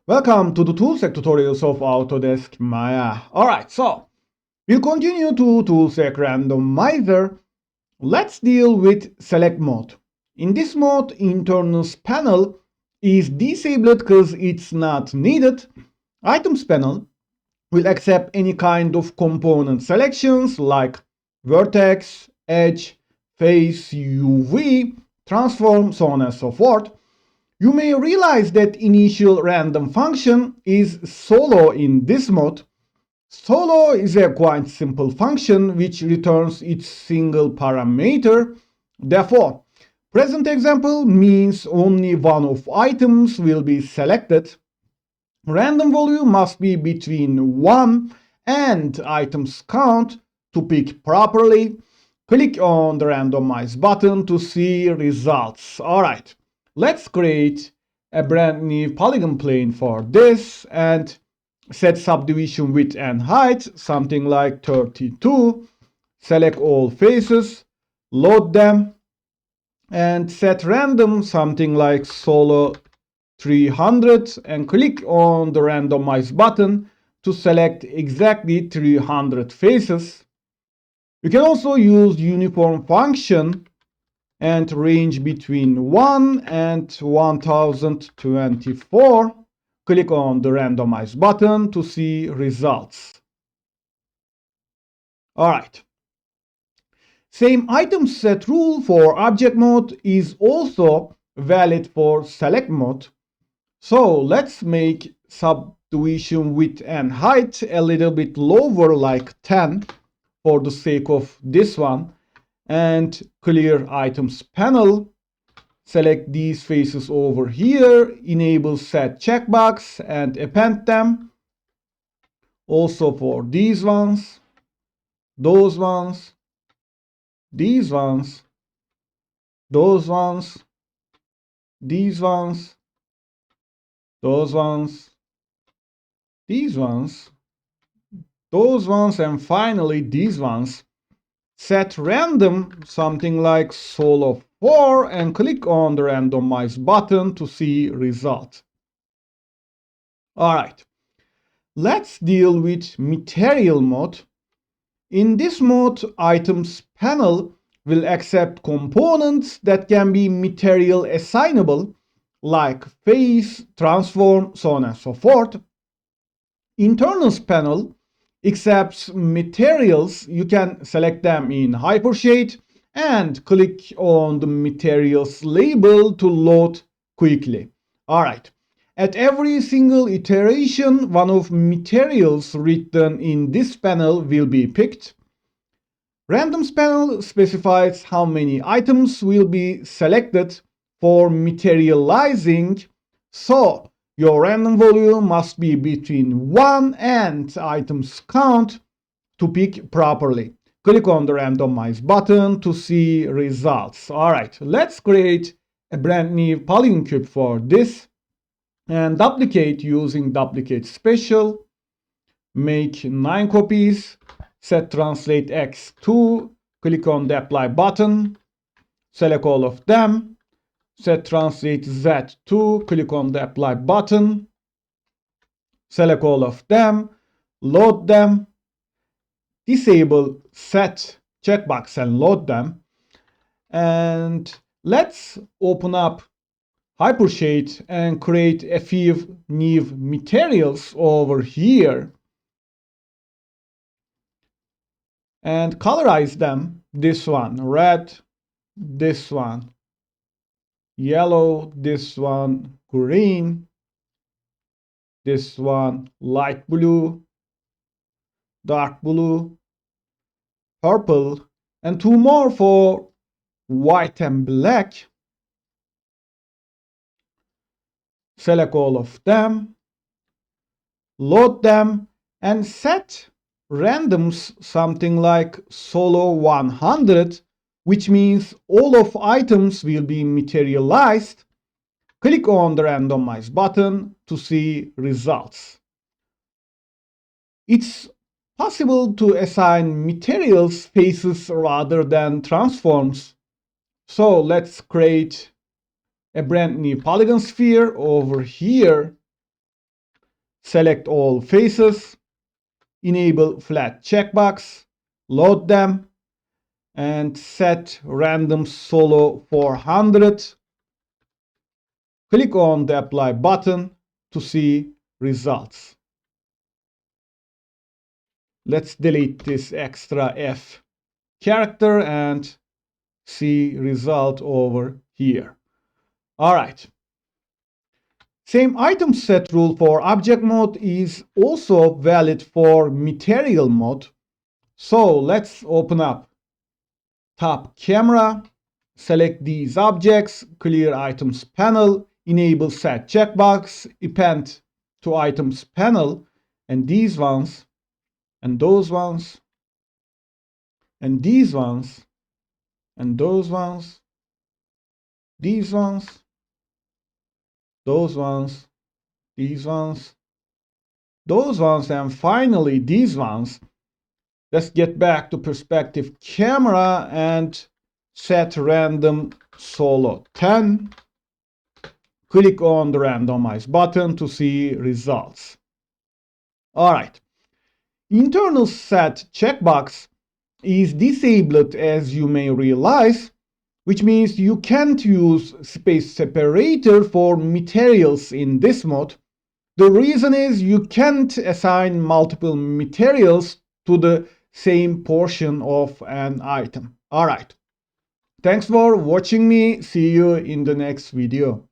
Welcome to the ToolSeq tutorials of Autodesk Maya. Alright, so we'll continue to ToolSeq Randomizer. Let's deal with select mode. In this mode, internals panel is disabled because it's not needed. Items panel will accept any kind of component selections like vertex, edge, face, UV, transform, so on and so forth. You may realize that initial random function is solo in this mode. Solo is a quite simple function which returns its single parameter. Therefore, present example means only one of items will be selected. Random value must be between 1 and items count. To pick properly, click on the Randomize button to see results. Alright. Let's create a brand new polygon plane for this and set subdivision width and height, something like 32. Select all faces, load them, and set random, something like solo 300, and click on the Randomize button to select exactly 300 faces. You can also use uniform function and range between 1 and 1024. Click on the Randomize button to see results. Alright. Same item set rule for object mode is also valid for select mode. So let's make subdivision width and height a little bit lower, like 10, for the sake of this one. And clear items panel, select these faces over here, enable set checkbox and append them. Also for these ones, those ones, these ones, those ones, these ones, those ones, these ones, those ones, and finally these ones. Set random, something like solo 4, and click on the Randomize button to see result. Alright, let's deal with material mode. In this mode, items panel will accept components that can be material assignable, like face, transform, so on and so forth. Internals panel accepts materials. You can select them in Hypershade and click on the materials label to load quickly. Alright. At every single iteration, one of materials written in this panel will be picked. Randoms panel specifies how many items will be selected for materializing. So your random value must be between 1 and items count to pick properly. Click on the Randomize button to see results. Alright, let's create a brand new polygon cube for this and duplicate using duplicate special. Make 9 copies, set translate X to, click on the apply button, select all of them. Set translate Z to, click on the apply button, select all of them, load them, disable set checkbox and load them. And let's open up Hypershade and create a few new materials over here and colorize them. This one red, this one yellow, this one green, this one light blue, dark blue, purple, and 2 more for white and black. Select all of them, load them, and set randoms, something like solo 100, which means all of items will be materialized. Click on the Randomize button to see results. It's possible to assign materials faces rather than transforms. So let's create a brand new polygon sphere over here select all faces, enable flat checkbox, load them, and set random solo 400. Click on the apply button to see results. Let's delete this extra F character and see result over here. All right. Same item set rule for object mode is also valid for material mode. So let's open up top camera, select these objects, clear items panel, enable set checkbox, append to items panel, and these ones, and those ones, and these ones, and those ones, these ones, those ones, these ones, those ones, and finally these ones. Let's get back to perspective camera and set random solo 10. Click on the randomize button to see results. All right. Internal set checkbox is disabled, as you may realize, which means you can't use space separator for materials in this mode. The reason is you can't assign multiple materials to the same portion of an item. All right. Thanks for watching me. See you in the next video.